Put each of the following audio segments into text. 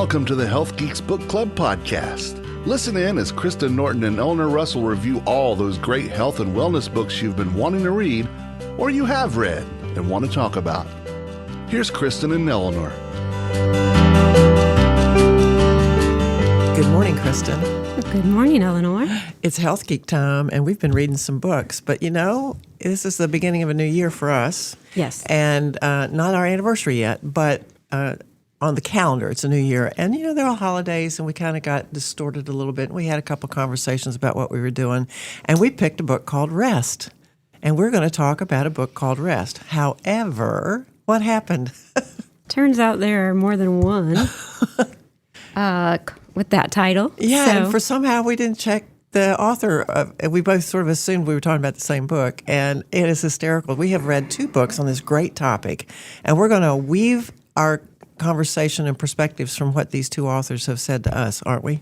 Welcome to the Health Geeks Book Club podcast. Listen in as Kristen Norton and Eleanor Russell review all those great health and wellness books you've been wanting to read or you have read and want to talk about. Here's Kristen and Eleanor. Good morning, Kristen. Good morning, Eleanor. It's Health Geek time, and we've been reading some books. But, you know, this is the beginning of a new year for us. Yes. And not our anniversary yet, but on the calendar, it's a new year. And, you know, there are holidays, and we kind of got distorted a little bit. And we had a couple conversations about what we were doing. And we picked a book called Rest. And we're going to talk about a book called Rest. However, what happened? Turns out there are more than one with that title. Yeah, so. and for somehow we didn't check the author. We both sort of assumed we were talking about the same book, and it is hysterical. We have read two books on this great topic, and we're going to weave our conversation and perspectives from what these two authors have said to us, aren't we?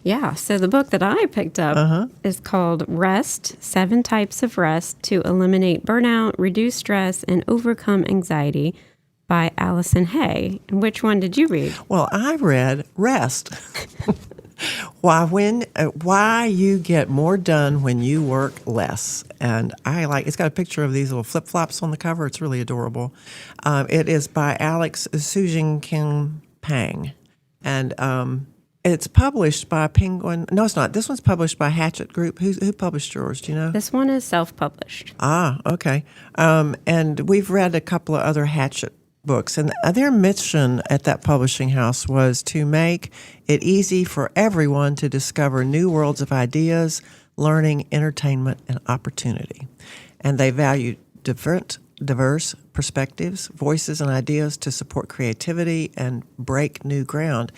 Yeah, so the book that I picked up is called Rest, 7 Types of Rest to Eliminate Burnout, Reduce Stress, and Overcome Anxiety by Allison Hay. And which one did you read? Well, I read Rest. Why you get more done when you work less. And it's got a picture of these little flip-flops on the cover. It's really adorable. It is by Alex Soojung-Kim Pang. And it's published by Penguin. No, it's not. This one's published by Hachette Group. Who published yours? Do you know? This one is self-published. Ah, okay. And we've read a couple of other Hachette books, and their mission at that publishing house was to make it easy for everyone to discover new worlds of ideas, learning, entertainment, and opportunity. And they value diverse perspectives, voices, and ideas to support creativity and break new ground.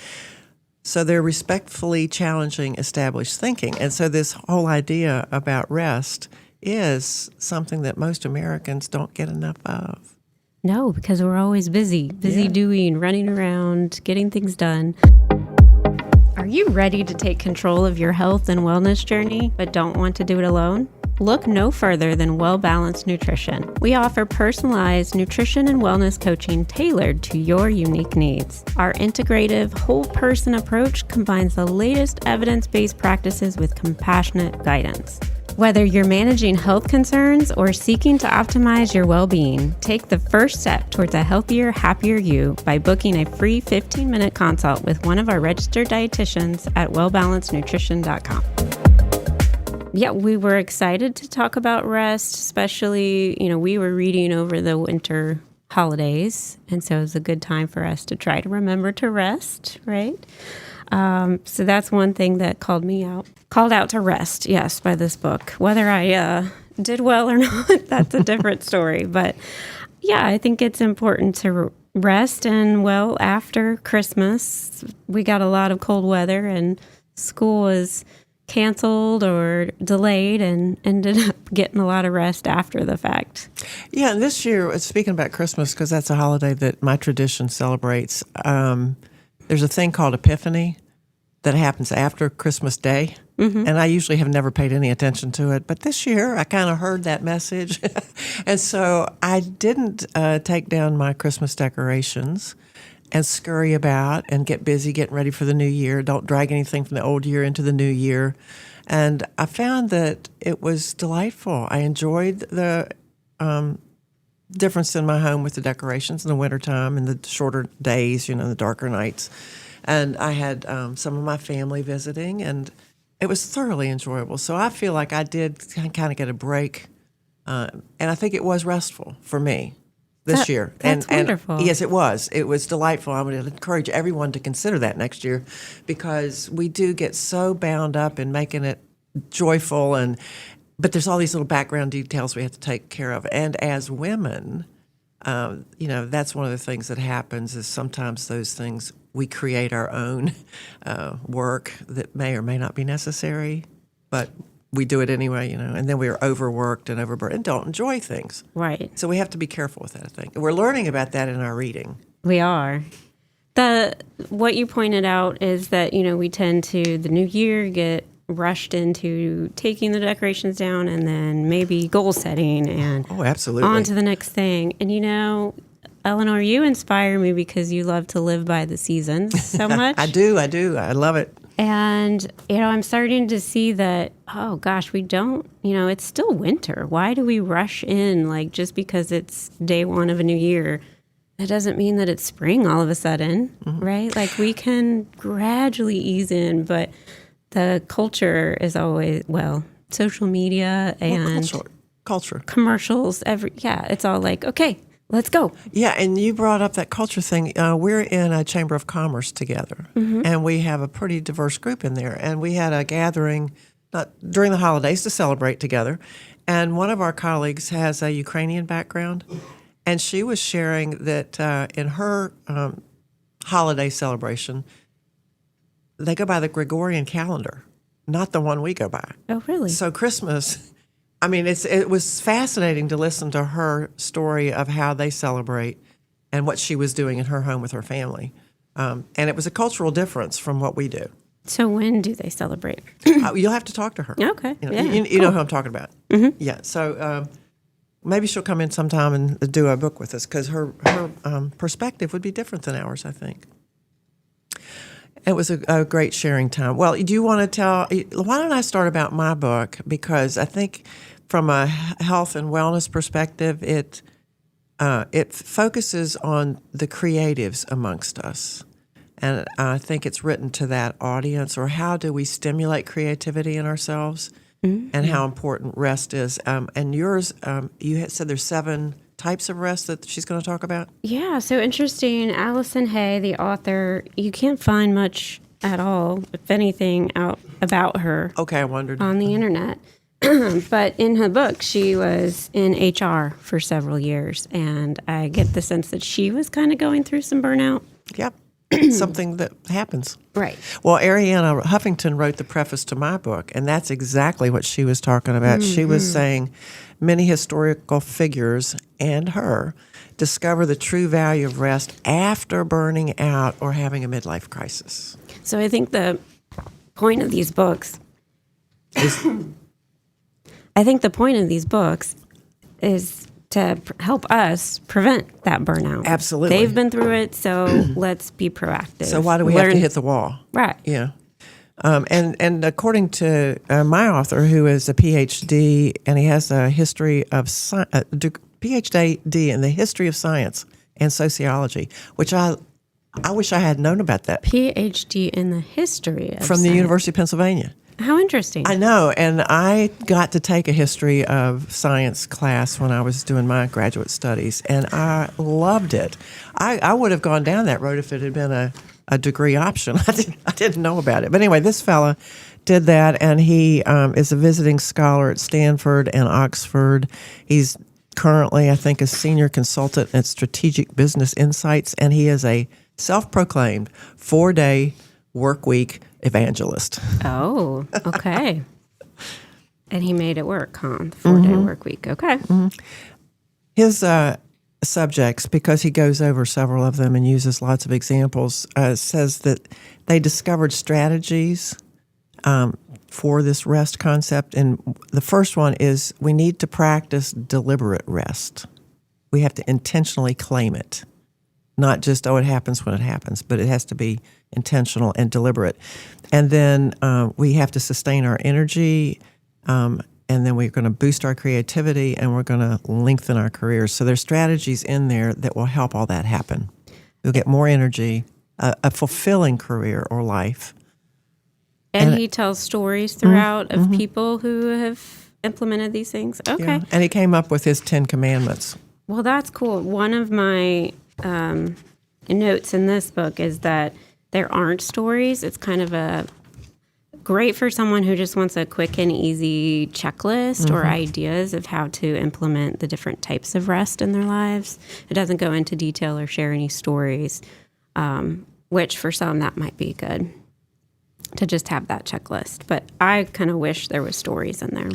So they're respectfully challenging established thinking. And so this whole idea about rest is something that most Americans don't get enough of. No, because we're always busy doing, running around, getting things done. Are you ready to take control of your health and wellness journey, but don't want to do it alone? Look no further than Well Balanced Nutrition. We offer personalized nutrition and wellness coaching tailored to your unique needs. Our integrative, whole-person approach combines the latest evidence-based practices with compassionate guidance. Whether you're managing health concerns or seeking to optimize your well-being, take the first step towards a healthier, happier you by booking a free 15-minute consult with one of our registered dietitians at wellbalancednutrition.com. Yeah, we were excited to talk about rest, especially, we were reading over the winter holidays, and so it was a good time for us to try to remember to rest, right? So that's one thing that called out to rest, yes, by this book. Whether I did well or not, that's a different story. But yeah, I think it's important to rest. And well, after Christmas, we got a lot of cold weather and school was canceled or delayed and ended up getting a lot of rest after the fact. Yeah, and this year, speaking about Christmas, because that's a holiday that my tradition celebrates, there's a thing called Epiphany that happens after Christmas Day. Mm-hmm. And I usually have never paid any attention to it. But this year, I kind of heard that message. And so I didn't take down my Christmas decorations and scurry about and get busy getting ready for the new year. Don't drag anything from the old year into the new year. And I found that it was delightful. I enjoyed the difference in my home with the decorations in the wintertime and the shorter days, the darker nights. And I had some of my family visiting, and it was thoroughly enjoyable. So I feel like I did kind of get a break, and I think it was restful for me this year. That's wonderful. Yes, it was. It was delightful. I would encourage everyone to consider that next year because we do get so bound up in making it joyful, but there's all these little background details we have to take care of. And as women, that's one of the things that happens is sometimes those things we create our own work that may or may not be necessary, but we do it anyway, and then we are overworked and overburdened and don't enjoy things. Right. So we have to be careful with that, I think. We're learning about that in our reading. We are. What you pointed out is that, we tend to, the new year, get rushed into taking the decorations down and then maybe goal setting and absolutely on to the next thing. And, Eleanor, you inspire me because you love to live by the seasons so much. I do. I love it. And, I'm starting to see that, oh gosh, we don't, it's still winter. Why do we rush in, like, just because it's day one of a new year? It doesn't mean that it's spring all of a sudden, right? Like, we can gradually ease in, but the culture is always, social media and culture. Commercials, it's all like, okay, let's go. Yeah, and you brought up that culture thing. We're in a Chamber of Commerce together, and we have a pretty diverse group in there. And we had a gathering during the holidays to celebrate together. And one of our colleagues has a Ukrainian background, and she was sharing that in her holiday celebration, they go by the Gregorian calendar, not the one we go by. Oh, really? So Christmas... I mean, it was fascinating to listen to her story of how they celebrate and what she was doing in her home with her family. And it was a cultural difference from what we do. So when do they celebrate? You'll have to talk to her. Okay. You know who I'm talking about. Mm-hmm. Yeah. So maybe she'll come in sometime and do a book with us because her perspective would be different than ours, I think. It was a great sharing time. Well, do you want to tell? Why don't I start about my book? Because I think from a health and wellness perspective, it focuses on the creatives amongst us. And I think it's written to that audience, or how do we stimulate creativity in ourselves, and how important rest is. And yours, you had said there's 7 types of rest that she's going to talk about? Yeah, so interesting. Allison Hay, the author, you can't find much at all, if anything, out about her. Okay, I wondered. On the internet. But in her book, she was in HR for several years, and I get the sense that she was kind of going through some burnout. Yep. Something that happens. Right. Well, Arianna Huffington wrote the preface to my book, and that's exactly what she was talking about. She was saying many historical figures and her discover the true value of rest after burning out or having a midlife crisis. So I think the point of these books is to help us prevent that burnout. Absolutely. They've been through it, so let's be proactive. So why do we have to hit the wall? Right. Yeah. And according to my author, who is a PhD, and he has a history of PhD in the history of science and sociology, which I wish I had known about that. PhD in the history of from science. The University of Pennsylvania. How interesting. I know, and I got to take a history of science class when I was doing my graduate studies, and I loved it. I would have gone down that road if it had been a degree option. I didn't know about it. But anyway, this fella did that, and he is a visiting scholar at Stanford and Oxford. He's currently, I think, a senior consultant at Strategic Business Insights, and he is a self-proclaimed 4-day work week evangelist. Oh, okay. And he made it work, huh? The 4-day work week. Okay. His subjects, because he goes over several of them and uses lots of examples, says that they discovered strategies for this rest concept. And the first one is we need to practice deliberate rest. We have to intentionally claim it. Not just, it happens when it happens, but it has to be intentional and deliberate. And then we have to sustain our energy, and then we're going to boost our creativity, and we're going to lengthen our careers. So there's strategies in there that will help all that happen. You'll get more energy, a fulfilling career or life. And he tells stories throughout of people who have implemented these things. Okay. Yeah. And he came up with his 10 commandments. Well, that's cool. One of my notes in this book is that there aren't stories. It's kind of a great for someone who just wants a quick and easy checklist or ideas of how to implement the different types of rest in their lives. It doesn't go into detail or share any stories, which for some that might be good to just have that checklist. But I kind of wish there was stories in there.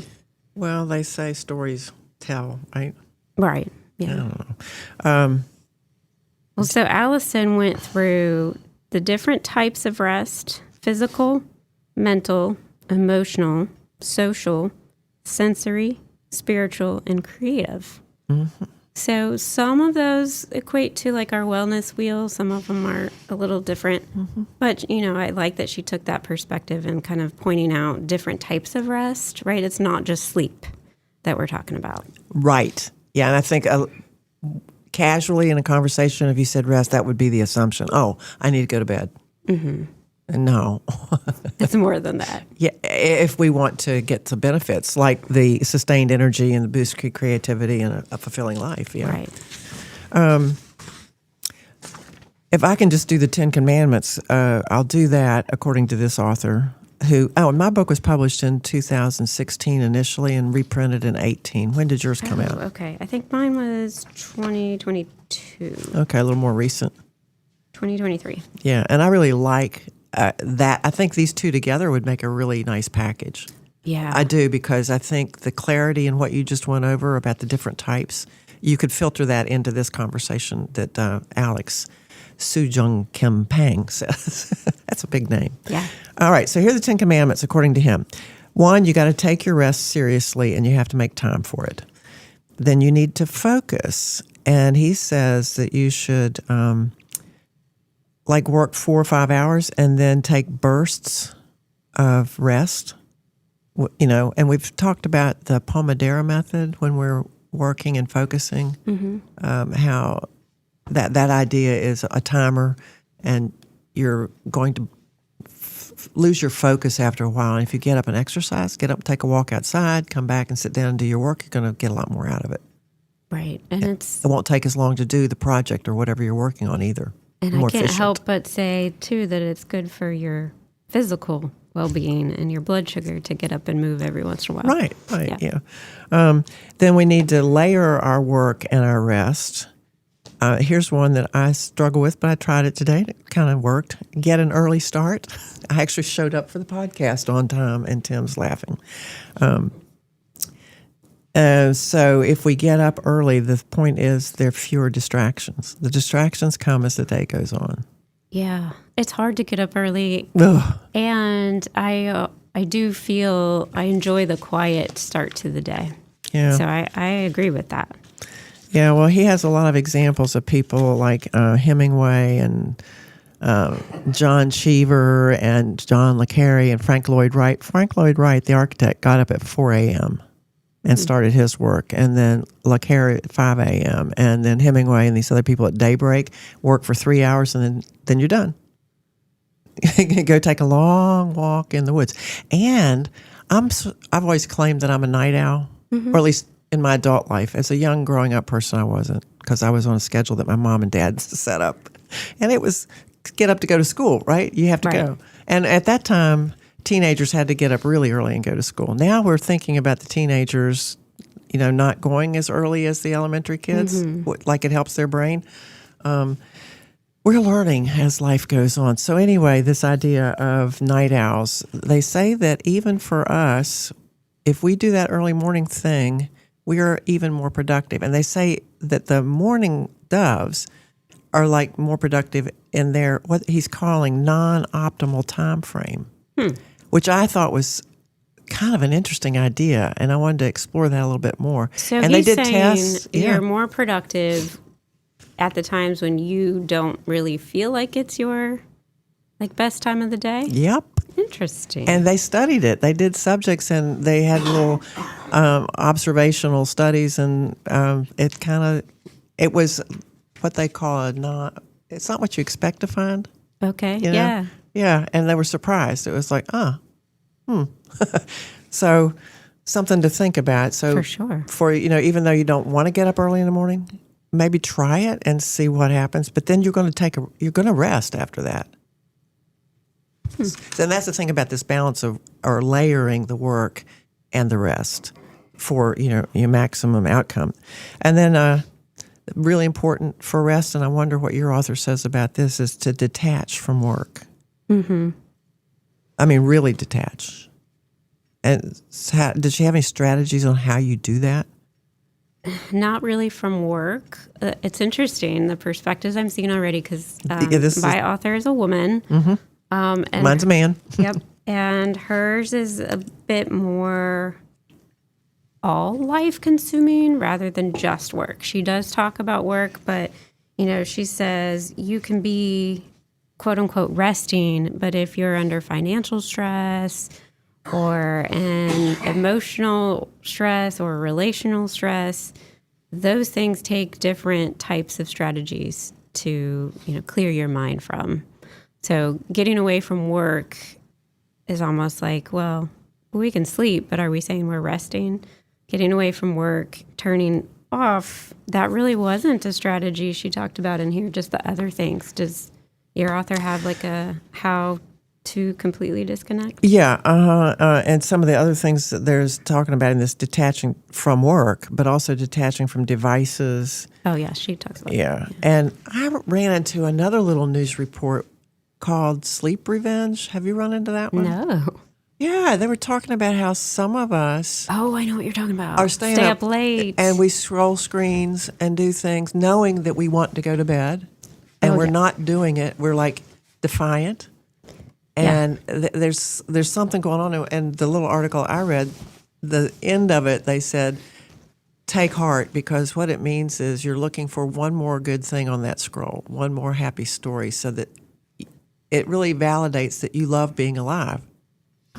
Well, they say stories tell, right? Right. Yeah. I don't know. Well, so Allison went through the different types of rest: physical, mental, emotional, social, sensory, spiritual, and creative. So some of those equate to like our wellness wheel. Some of them are a little different. But, I like that she took that perspective and kind of pointing out different types of rest, right? It's not just sleep that we're talking about. Right. Yeah, and I think casually in a conversation, if you said rest, that would be the assumption. Oh, I need to go to bed. No. It's more than that. Yeah, if we want to get the benefits, like the sustained energy and the boost creativity and a fulfilling life. Yeah. Right. If I can just do the 10 Commandments, I'll do that according to this author. And my book was published in 2016 initially and reprinted in 18. When did yours come out? Okay. I think mine was 2022. Okay, a little more recent. 2023. Yeah, and I really like that. I think these two together would make a really nice package. Yeah. I do, because I think the clarity in what you just went over about the different types, you could filter that into this conversation that Alex Soojung-Kim Pang says. That's a big name. Yeah. All right, so here are the 10 Commandments according to him. 1, you got to take your rest seriously and you have to make time for it. Then you need to focus. And he says that you should work 4 or 5 hours and then take bursts of rest. And we've talked about the Pomodoro method when we're working and focusing, how that idea is a timer and you're going to lose your focus after a while. And if you get up and exercise, get up, take a walk outside, come back and sit down and do your work, you're going to get a lot more out of it. Right. And it won't take as long to do the project or whatever you're working on either. And more I can't efficient. help but say, too, that it's good for your physical well-being and your blood sugar to get up and move every once in a while. Right, yeah. Then we need to layer our work and our rest. Here's one that I struggle with, but I tried it today. It kind of worked. Get an early start. I actually showed up for the podcast on time, and Tim's laughing. So if we get up early, the point is there are fewer distractions. The distractions come as the day goes on. Yeah, it's hard to get up early. Ugh. And I do feel I enjoy the quiet start to the day. Yeah. So I agree with that. Yeah, well, he has a lot of examples of people like Hemingway and John Cheever and John le Carre and Frank Lloyd Wright. Frank Lloyd Wright, the architect, got up at 4 a.m. and started his work, and then le Carre at 5 a.m., and then Hemingway and these other people at daybreak work for 3 hours, and then you're done. Go take a long walk in the woods. And I've always claimed that I'm a night owl, or at least in my adult life. As a young growing up person, I wasn't, because I was on a schedule that my mom and dad set up. And it was get up to go to school, right? You have to go. And at that time, teenagers had to get up really early and go to school. Now we're thinking about the teenagers, not going as early as the elementary kids, like it helps their brain. We're learning as life goes on. So anyway, this idea of night owls, they say that even for us, if we do that early morning thing, we are even more productive. And they say that the morning doves are like more productive in their, what he's calling non-optimal time frame, which I thought was kind of an interesting idea. And I wanted to explore that a little bit more. So and he's they did saying tests. You're more productive at the times when you don't really feel like it's your best time of the day? Yep. Interesting. And they studied it. They did subjects and they had little observational studies, and it was what they call it's not what you expect to find. Okay. You know? Yeah. Yeah. And they were surprised. It was like, So something to think about. So For sure. Even though you don't want to get up early in the morning, maybe try it and see what happens. But then you're going to rest after that. So that's the thing about this balance of or layering the work and the rest for your maximum outcome. And then really important for rest, and I wonder what your author says about this, is to detach from work. Mm-hmm. I mean, really detach. And did she have any strategies on how you do that? Not really from work. It's interesting, the perspectives I'm seeing already, because my author is a woman. Mm-hmm. And mine's a man. Yep. And hers is a bit more all life consuming rather than just work. She does talk about work, but, she says you can be quote unquote resting, but if you're under financial stress or an emotional stress or relational stress, those things take different types of strategies to, clear your mind from. So getting away from work is almost like, well, we can sleep, but are we saying we're resting? Getting away from work, turning off, that really wasn't a strategy she talked about in here, just the other things. Does your author have like a how to completely disconnect? Yeah, and some of the other things that there's talking about in this detaching from work, but also detaching from devices. Oh, yeah, she talks about that. Yeah, and I ran into another little news report called Sleep Revenge. Have you run into that one? No. Yeah, they were talking about how some of us Oh, I know what you're talking about. are stay up late. and we scroll screens and do things knowing that we want to go to bed, and we're not doing it. We're like defiant. And there's something going on. And the little article I read, the end of it, they said, take heart, because what it means is you're looking for one more good thing on that scroll, one more happy story, so that it really validates that you love being alive.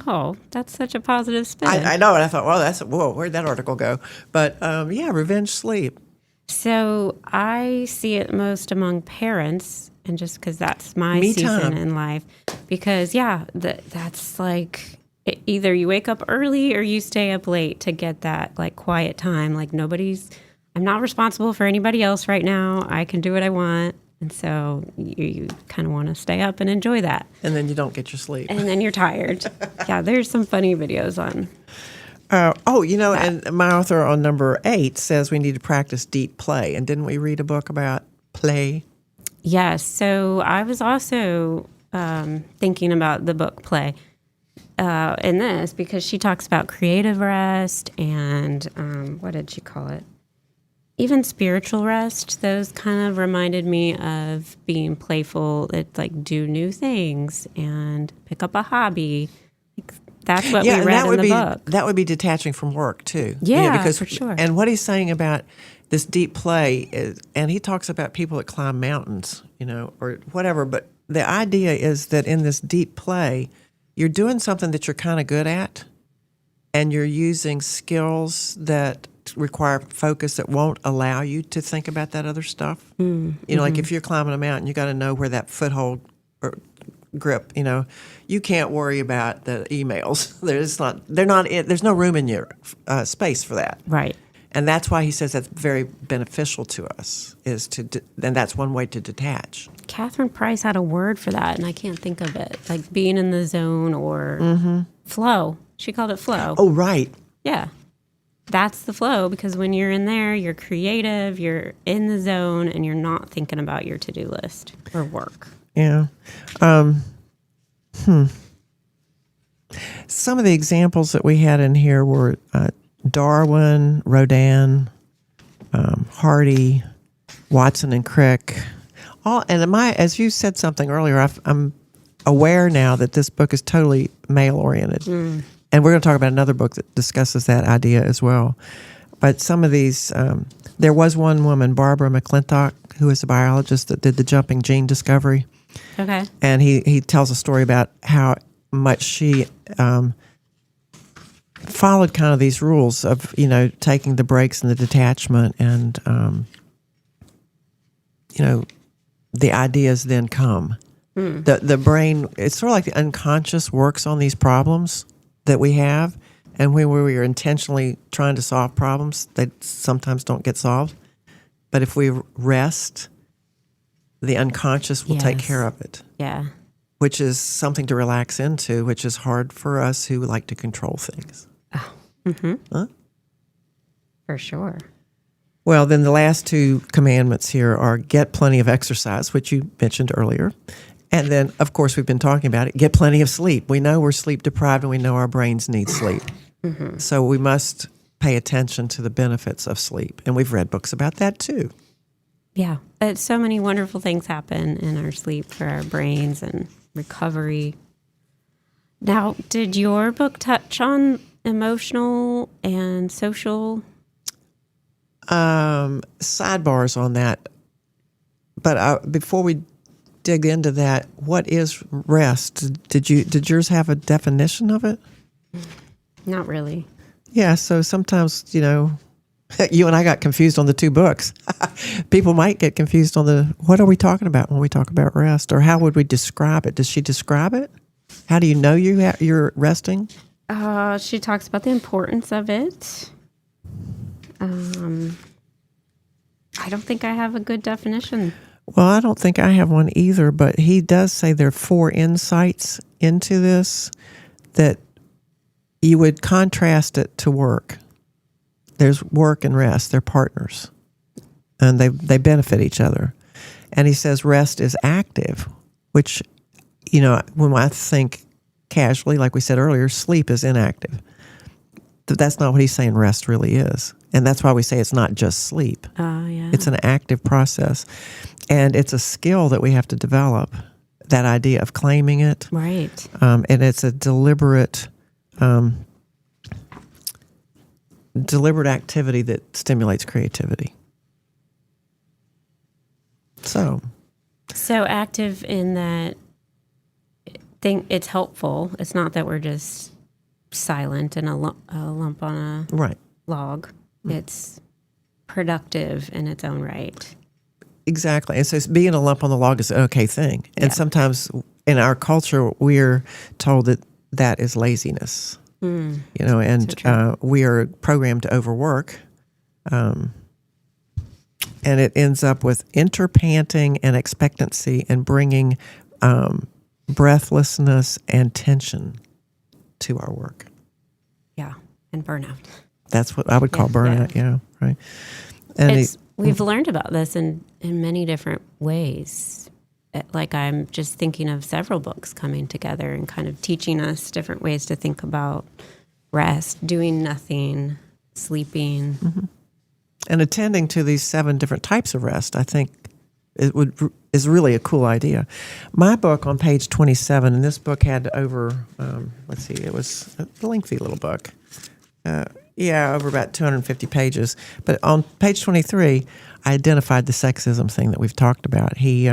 Oh, that's such a positive spin. I know, and I thought, well, where'd that article go? But revenge sleep. So I see it most among parents, and just because that's my season in life. Because, that's like either you wake up early or you stay up late to get that like quiet time. Like I'm not responsible for anybody else right now. I can do what I want. And so you kind of want to stay up and enjoy that. And then you don't get your sleep. And then you're tired. Yeah, there's some funny videos on. And my author on number 8 says we need to practice deep play. And didn't we read a book about play? Yes. So I was also thinking about the book Play in this, because she talks about creative rest and what did she call it? Even spiritual rest. Those kind of reminded me of being playful. It's like do new things and pick up a hobby. That's what we read in the book. That would be detaching from work too. Yeah, because, for sure. And what he's saying about this deep play is, and he talks about people that climb mountains, or whatever. But the idea is that in this deep play, you're doing something that you're kind of good at, and you're using skills that require focus that won't allow you to think about that other stuff. Like if you're climbing a mountain, you got to know where that foothold or grip. You can't worry about the emails. There's no room in your space for that. Right. And that's why he says that's very beneficial to us, and that's one way to detach. Catherine Price had a word for that, and I can't think of it. Like being in the zone or flow. She called it flow. Oh, right. Yeah. That's the flow, because when you're in there, you're creative, you're in the zone, and you're not thinking about your to-do list or work. Yeah. Some of the examples that we had in here were Darwin, Rodin, Hardy, Watson and Crick. As you said something earlier, I'm aware now that this book is totally male-oriented. And we're going to talk about another book that discusses that idea as well. But some of these, there was one woman, Barbara McClintock, who is a biologist that did the jumping gene discovery. Okay. And he tells a story about how much she followed kind of these rules of, taking the breaks and the detachment, and, the ideas then come. The brain, it's sort of like the unconscious works on these problems that we have, and when we are intentionally trying to solve problems, they sometimes don't get solved. But if we rest, the unconscious will take care of it. Yeah. Which is something to relax into, which is hard for us who like to control things. Oh. Huh? For sure. Well, then the last 2 commandments here are get plenty of exercise, which you mentioned earlier. And then, of course, we've been talking about it, get plenty of sleep. We know we're sleep deprived, and we know our brains need sleep. So we must pay attention to the benefits of sleep. And we've read books about that too. Yeah. But so many wonderful things happen in our sleep for our brains and recovery. Now, did your book touch on emotional and social? Sidebars on that. But before we dig into that, what is rest? Did yours have a definition of it? Not really. Yeah, so sometimes, you and I got confused on the two books. People might get confused on what are we talking about when we talk about rest, or how would we describe it? Does she describe it? How do you know you're resting? She talks about the importance of it. I don't think I have a good definition. Well, I don't think I have one either, but he does say there are 4 insights into this that you would contrast it to work. There's work and rest. They're partners, and they benefit each other. And he says rest is active, which, when I think casually, like we said earlier, sleep is inactive. But that's not what he's saying rest really is. And that's why we say it's not just sleep. Yeah. It's an active process. And it's a skill that we have to develop, that idea of claiming it. Right. And it's a deliberate activity that stimulates creativity. So active in that it's helpful. It's not that we're just silent and a lump on a right. log. It's productive in its own right. Exactly. And so being a lump on the log is an okay thing. And sometimes in our culture, we're told that is laziness. And so we are programmed to overwork. And it ends up with interpanting and expectancy and bringing breathlessness and tension to our work. Yeah, and burnout. That's what I would call burnout, right? And we've learned about this in many different ways. Like I'm just thinking of several books coming together and kind of teaching us different ways to think about rest, doing nothing, sleeping. Mm-hmm. And attending to these 7 different types of rest, I think is really a cool idea. My book on page 27, and this book had over, it was a lengthy little book. Over about 250 pages. But on page 23, I identified the sexism thing that we've talked about. He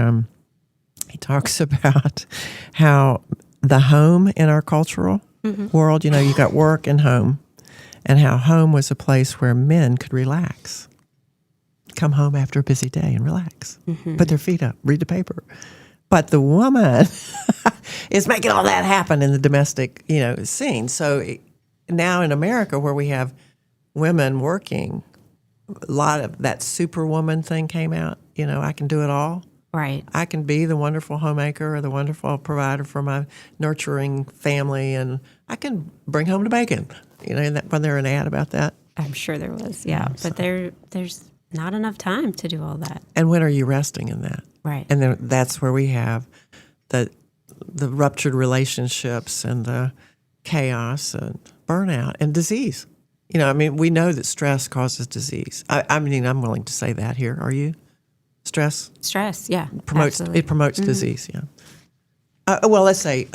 talks about how the home in our cultural world, you got work and home, and how home was a place where men could relax. Come home after a busy day and relax. Put their feet up, read the paper. But the woman is making all that happen in the domestic, scene. So now in America, where we have women working, a lot of that superwoman thing came out. I can do it all. Right. I can be the wonderful homemaker or the wonderful provider for my nurturing family, and I can bring home the bacon. When there an ad about that? I'm sure there was, yeah. But there's not enough time to do all that. And when are you resting in that? Right. And then that's where we have the ruptured relationships and the chaos and burnout and disease. We know that stress causes disease. I'm willing to say that here. Are you? Stress, yeah. Promotes disease, yeah. Well, let's say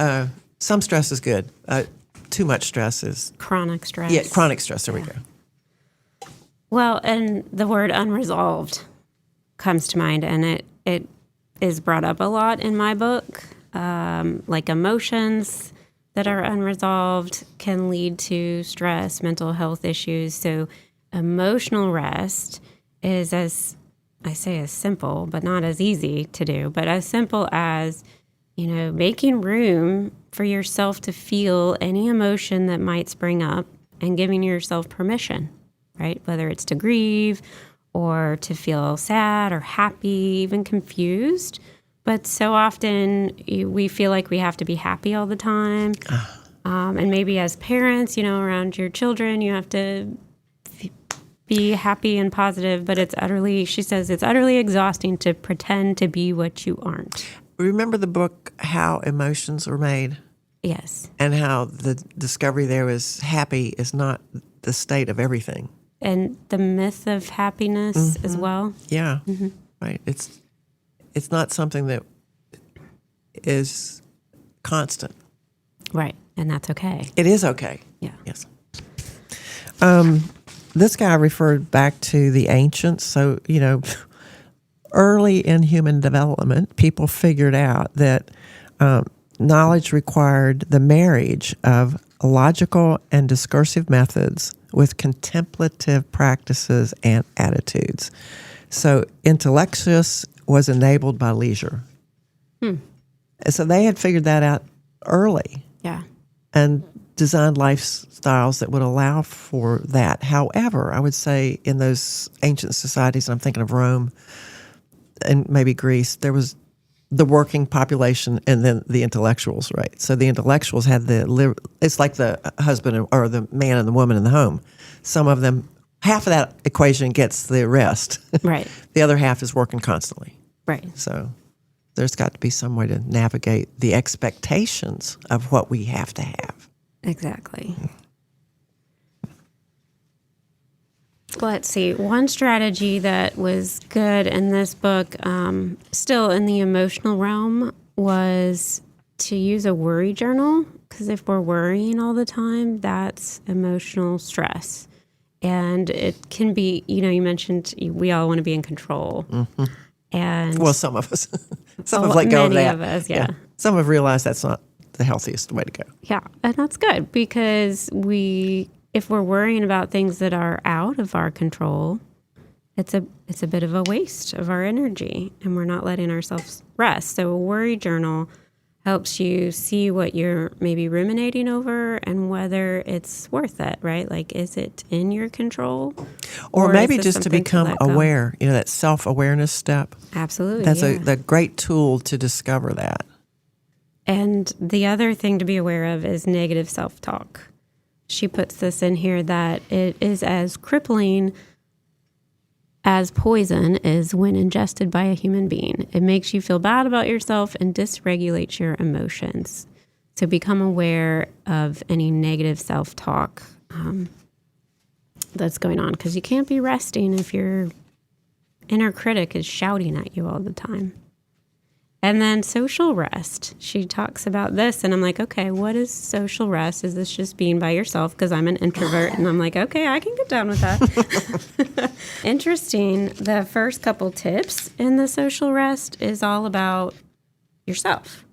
some stress is good. Too much stress is... Chronic stress. Yeah, chronic stress. There we go. Well, and the word unresolved comes to mind, and it is brought up a lot in my book. Like emotions that are unresolved can lead to stress, mental health issues. So emotional rest is as simple, but not as easy to do, but as simple as, making room for yourself to feel any emotion that might spring up and giving yourself permission, right? Whether it's to grieve or to feel sad or happy, even confused. But so often we feel like we have to be happy all the time. And maybe as parents, around your children, you have to be happy and positive, but she says it's utterly exhausting to pretend to be what you aren't. Remember the book, How Emotions Are Made? Yes. And how the discovery there was happy is not the state of everything. And the myth of happiness as well. Yeah, right. It's not something that is constant. Right, and that's okay. It is okay. Yeah. Yes. This guy referred back to the ancients. So, early in human development, people figured out that knowledge required the marriage of logical and discursive methods with contemplative practices and attitudes. So intellectus was enabled by leisure. So they had figured that out early. Yeah. And designed lifestyles that would allow for that. However, I would say in those ancient societies, and I'm thinking of Rome and maybe Greece, there was the working population and then the intellectuals, right? So the intellectuals had it's like the husband or the man and the woman in the home. Some of them, half of that equation gets the rest. Right. The other half is working constantly. Right. So there's got to be some way to navigate the expectations of what we have to have. Exactly. Let's see. One strategy that was good in this book, still in the emotional realm, was to use a worry journal. Because if we're worrying all the time, that's emotional stress. And it can be, you mentioned we all want to be in control. Mm-hmm. And well, some of us. Some have let go of that. Many of us, yeah. Some have realized that's not the healthiest way to go. Yeah, and that's good because if we're worrying about things that are out of our control, it's a bit of a waste of our energy, and we're not letting ourselves rest. So a worry journal helps you see what you're maybe ruminating over and whether it's worth it, right? Like, is it in your control? Or maybe just to become aware, that self-awareness step. Absolutely. That's a great tool to discover that. And the other thing to be aware of is negative self-talk. She puts this in here that it is as crippling as poison is when ingested by a human being. It makes you feel bad about yourself and dysregulates your emotions. So become aware of any negative self-talk that's going on, because you can't be resting if your inner critic is shouting at you all the time. And then social rest. She talks about this, and I'm like, okay, what is social rest? Is this just being by yourself? Because I'm an introvert, and I'm like, okay, I can get down with that. Interesting. The first couple tips in the social rest is all about yourself.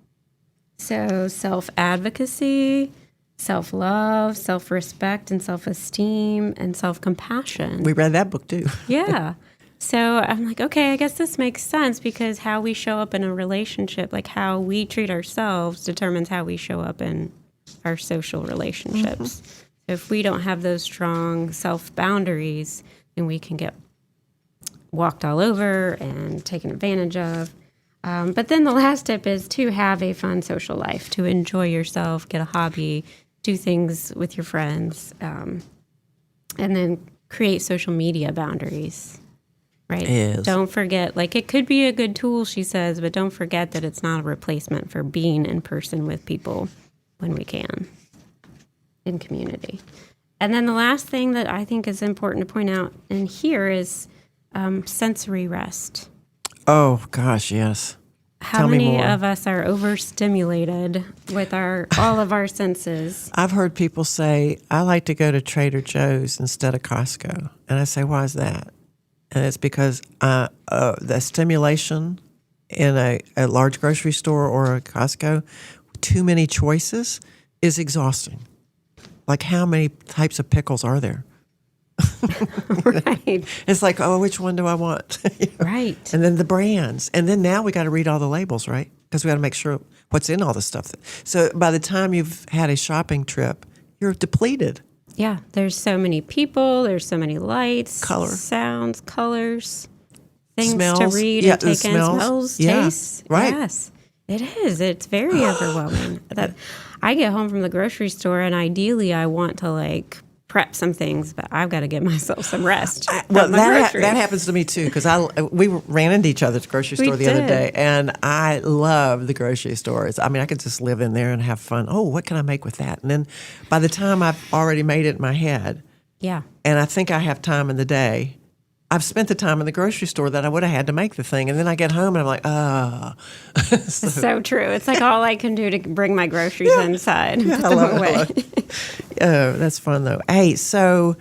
So self-advocacy, self-love, self-respect, and self-esteem, and self-compassion. We read that book, too. Yeah. So I'm like, okay, I guess this makes sense because how we show up in a relationship, like how we treat ourselves, determines how we show up in our social relationships. Mm-hmm. So if we don't have those strong self-boundaries, then we can get walked all over and taken advantage of. But then the last tip is to have a fun social life, to enjoy yourself, get a hobby, do things with your friends, and then create social media boundaries. Right. Yes. Don't forget, it could be a good tool, she says, but don't forget that it's not a replacement for being in person with people when we can in community. And then the last thing that I think is important to point out in here is sensory rest. Oh, gosh, yes. How many of us are overstimulated with all of our senses? I've heard people say, I like to go to Trader Joe's instead of Costco. And I say, why is that? And it's because the stimulation in a large grocery store or a Costco, too many choices, is exhausting. Like, how many types of pickles are there? Right. It's like, oh, which one do I want? Right. And then the brands. And then now we got to read all the labels, right? Because we got to make sure what's in all the stuff. So by the time you've had a shopping trip, you're depleted. Yeah, there's so many people, there's so many lights, color, sounds, colors, things smells. to read and take in, smells, tastes. Right. Yes, it is. It's very overwhelming. That I get home from the grocery store and ideally I want to prep some things, but I've got to get myself some rest. That happens to me too, because we ran into each other at the grocery store the other day, and I love the grocery stores. I mean, I could just live in there and have fun. Oh, what can I make with that? And then by the time I've already made it in my head, yeah, and I think I have time in the day, I've spent the time in the grocery store that I would have had to make the thing, and then I get home and I'm like, oh. So true. It's like all I can do to bring my groceries inside and put them away. Oh, that's fun, though. Hey, so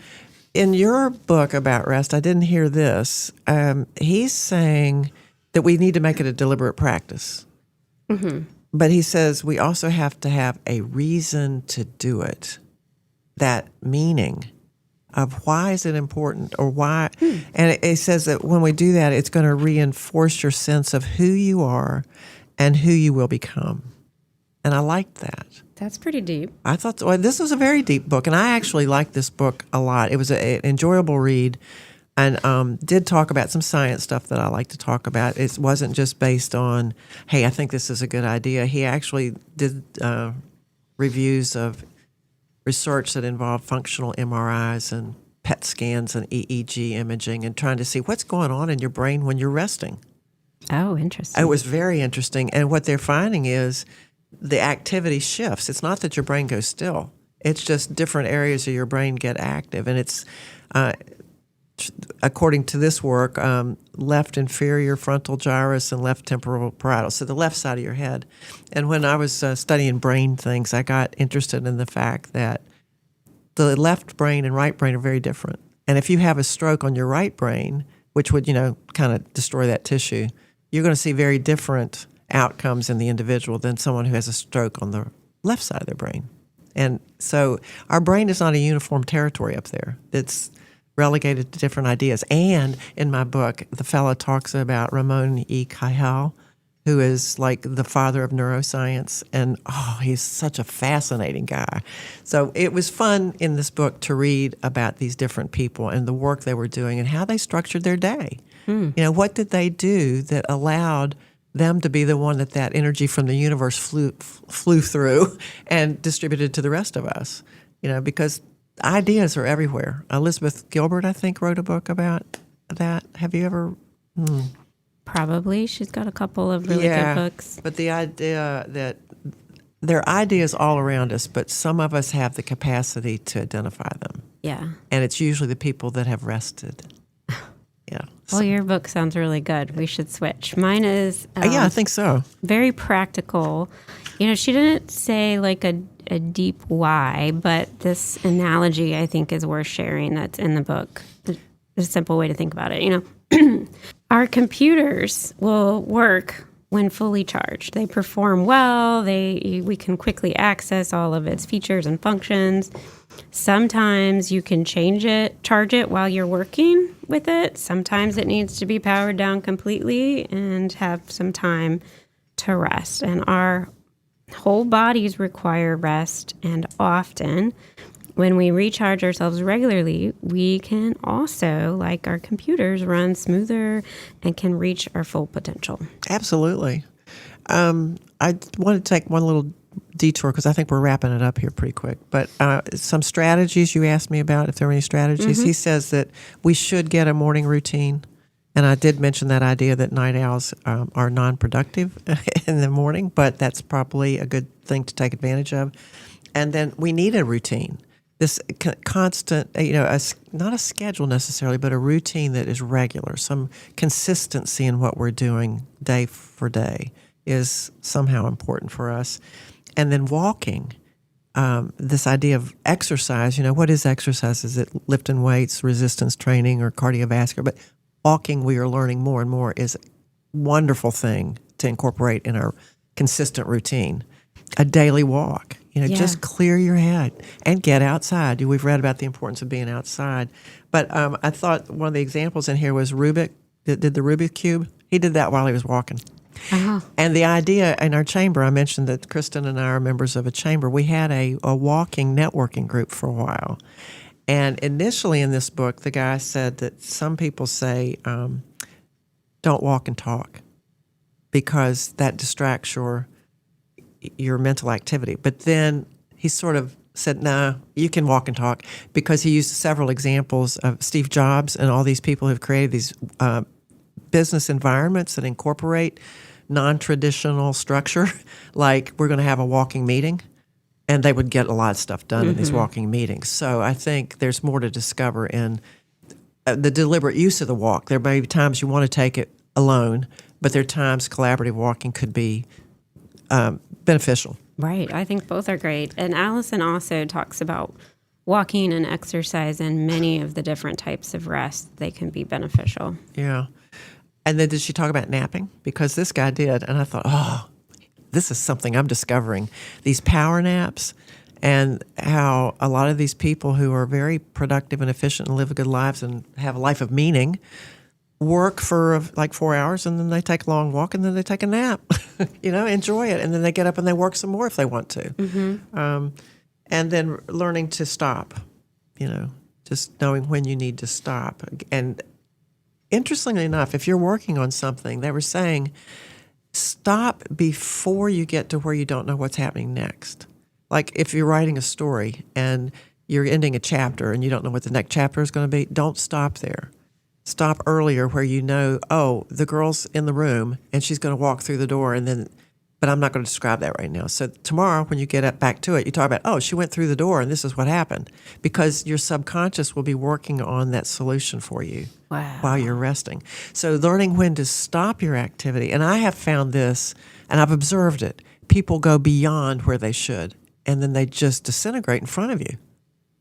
in your book about rest, I didn't hear this. He's saying that we need to make it a deliberate practice. Mm-hmm. But he says we also have to have a reason to do it. That meaning of why is it important or why. And it says that when we do that, it's going to reinforce your sense of who you are and who you will become. And I liked that. That's pretty deep. I thought this was a very deep book, and I actually liked this book a lot. It was an enjoyable read, and did talk about some science stuff that I like to talk about. It wasn't just based on, hey, I think this is a good idea. He actually did reviews of research that involved functional MRIs and PET scans and EEG imaging and trying to see what's going on in your brain when you're resting. Oh, interesting. It was very interesting, and what they're finding is the activity shifts. It's not that your brain goes still. It's just different areas of your brain get active. And it's, according to this work, left inferior frontal gyrus and left temporal parietal, so the left side of your head. And when I was studying brain things, I got interested in the fact that the left brain and right brain are very different. And if you have a stroke on your right brain, which would, kind of destroy that tissue, you're going to see very different outcomes in the individual than someone who has a stroke on the left side of their brain. And so our brain is not a uniform territory up there. It's relegated to different ideas. And in my book, the fellow talks about Ramon E. Cajal, who is like the father of neuroscience. And, he's such a fascinating guy. So it was fun in this book to read about these different people and the work they were doing and how they structured their day. What did they do that allowed them to be the one that energy from the universe flew through and distributed to the rest of us, because ideas are everywhere. Elizabeth Gilbert, I think, wrote a book about that. Have you ever? Probably. She's got a couple of really good books. But the idea that there are ideas all around us, but some of us have the capacity to identify them. Yeah. And it's usually the people that have rested. Yeah. Well, your book sounds really good. We should switch. Mine is I think so. Very practical. She didn't say like a deep why, but this analogy I think is worth sharing that's in the book. A simple way to think about it. Our computers will work when fully charged. They perform well. We can quickly access all of its features and functions. Sometimes you can charge it while you're working with it. Sometimes it needs to be powered down completely and have some time to rest. And our whole bodies require rest, and often when we recharge ourselves regularly, we can also, like our computers, run smoother and can reach our full potential. Absolutely. I want to take one little detour because I think we're wrapping it up here pretty quick. But some strategies you asked me about, if there are any strategies. Mm-hmm. He says that we should get a morning routine. And I did mention that idea that night owls are non-productive in the morning, but that's probably a good thing to take advantage of. And then we need a routine. This constant, not a schedule necessarily, but a routine that is regular, some consistency in what we're doing day for day is somehow important for us. And then walking, this idea of exercise, what is exercise? Is it lifting weights, resistance training, or cardiovascular? But walking, we are learning more and more, is a wonderful thing to incorporate in our consistent routine. A daily walk, just clear your head and get outside. We've read about the importance of being outside. But I thought one of the examples in here was Rubik, did the Rubik Cube. He did that while he was walking. Uh-huh. And the idea in our chamber, I mentioned that Kristen and I are members of a chamber. We had a walking networking group for a while. And initially in this book, the guy said that some people say, don't walk and talk because that distracts your mental activity. But then he sort of said, no, you can walk and talk, because he used several examples of Steve Jobs and all these people who have created these business environments that incorporate non-traditional structure, like we're going to have a walking meeting, and they would get a lot of stuff done in these walking meetings. So I think there's more to discover in the deliberate use of the walk. There may be times you want to take it alone, but there are times collaborative walking could be beneficial. Right. I think both are great. And Allison also talks about walking and exercise and many of the different types of rest. They can be beneficial. Yeah. And then did she talk about napping? Because this guy did. And I thought, oh, this is something I'm discovering. These power naps and how a lot of these people who are very productive and efficient and live good lives and have a life of meaning work for like 4 hours and then they take a long walk and then they take a nap, enjoy it. And then they get up and they work some more if they want to. Mm-hmm. And then learning to stop, just knowing when you need to stop. And interestingly enough, if you're working on something, they were saying, stop before you get to where you don't know what's happening next. Like if you're writing a story and you're ending a chapter and you don't know what the next chapter is going to be, don't stop there. Stop earlier where the girl's in the room and she's going to walk through the door but I'm not going to describe that right now. So tomorrow when you get back to it, you talk about, she went through the door and this is what happened, because your subconscious will be working on that solution for you while you're resting. So learning when to stop your activity. And I have found this, and I've observed it. People go beyond where they should, and then they just disintegrate in front of you.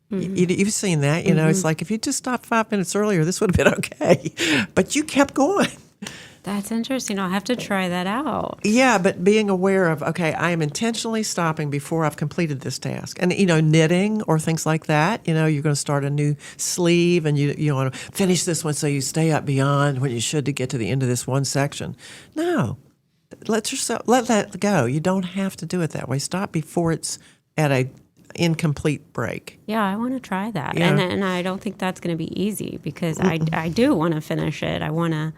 Mm-hmm. You've seen that, It's like if you just stopped 5 minutes earlier, this would have been okay. But you kept going. That's interesting. I'll have to try that out. Yeah, but being aware of, I am intentionally stopping before I've completed this task. And, knitting or things like that, you're going to start a new sleeve and you want to finish this one so you stay up beyond when you should to get to the end of this one section. No, let that go. You don't have to do it that way. Stop before it's at a incomplete break. Yeah, I want to try that. Yeah. And I don't think that's going to be easy because I do want to finish it. I want to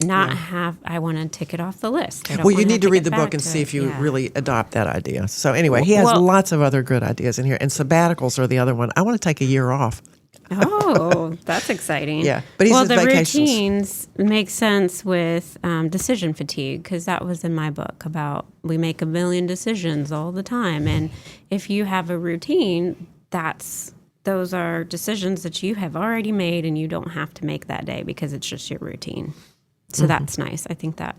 I want to tick it off the list. Well, you need to read the book and see if you really adopt that idea. So anyway, he has lots of other good ideas in here. And sabbaticals are the other one. I want to take a year off. Oh, that's exciting. Yeah, but he says the vacations. Routines make sense with decision fatigue, because that was in my book about we make a million decisions all the time. And if you have a routine, those are decisions that you have already made and you don't have to make that day because it's just your routine. So that's nice. I think that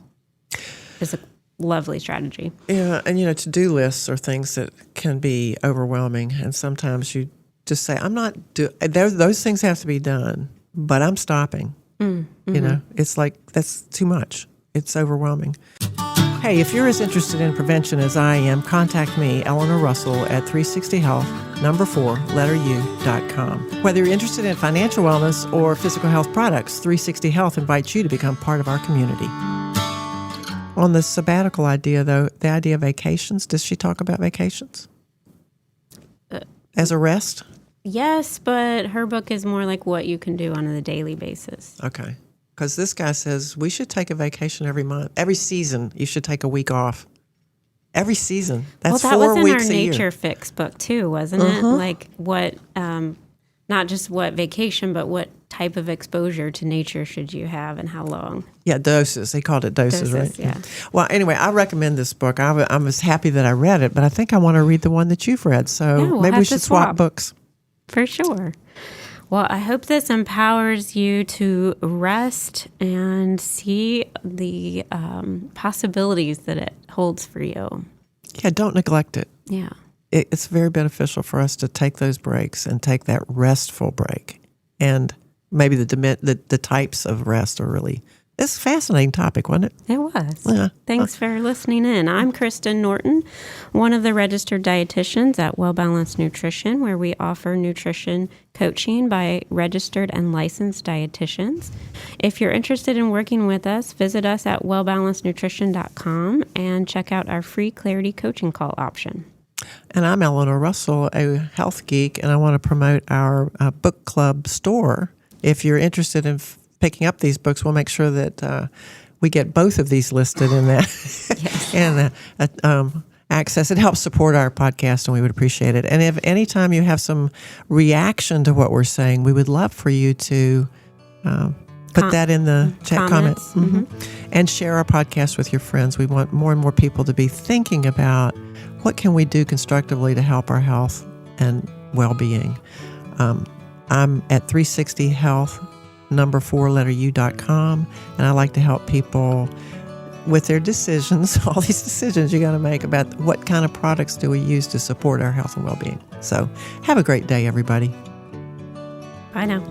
is a lovely strategy. Yeah, and to-do lists are things that can be overwhelming, and sometimes you just say, those things have to be done, but I'm stopping. Mm-hmm. It's like, that's too much. It's overwhelming. Hey, if you're as interested in prevention as I am, contact me, Eleanor Russell, at 360health, 4u.com. Whether you're interested in financial wellness or physical health products, 360 Health invites you to become part of our community. On the sabbatical idea, though, the idea of vacations, does she talk about vacations? As a rest? Yes, but her book is more like what you can do on a daily basis. Okay. Because this guy says we should take a vacation every month. Every season, you should take a week off. Every season. That's 4 weeks a year. Well, that was in our Nature Fix book, too, wasn't it? Like what, not just what vacation, but what type of exposure to nature should you have and how long? Yeah, doses. They called it doses, right? Yeah. Well, anyway, I recommend this book. I was happy that I read it, but I think I want to read the one that you've read. So maybe we should swap books. For sure. Well, I hope this empowers you to rest and see the possibilities that it holds for you. Yeah, don't neglect it. Yeah. It's very beneficial for us to take those breaks and take that restful break. And maybe the types of rest are really... It's a fascinating topic, wasn't it? It was. Yeah. Thanks for listening in. I'm Kristen Norton, one of the registered dietitians at Well Balanced Nutrition, where we offer nutrition coaching by registered and licensed dietitians. If you're interested in working with us, visit us at wellbalancednutrition.com and check out our free Clarity coaching call option. And I'm Eleanor Russell, a health geek, and I want to promote our book club store. If you're interested in picking up these books, we'll make sure that we get both of these listed in that Yes. and access. It helps support our podcast, and we would appreciate it. And if anytime you have some reaction to what we're saying, we would love for you to put that in the chat comments. And share our podcast with your friends. We want more and more people to be thinking about what can we do constructively to help our health and well-being. I'm at 360health, 4u.com, and I like to help people with their decisions, all these decisions you got to make about what kind of products do we use to support our health and well-being. So have a great day, everybody. Bye now.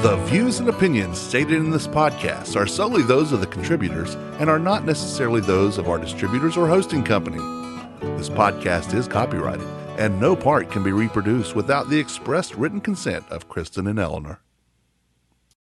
The views and opinions stated in this podcast are solely those of the contributors and are not necessarily those of our distributors or hosting company. This podcast is copyrighted, and no part can be reproduced without the express written consent of Kristen and Eleanor.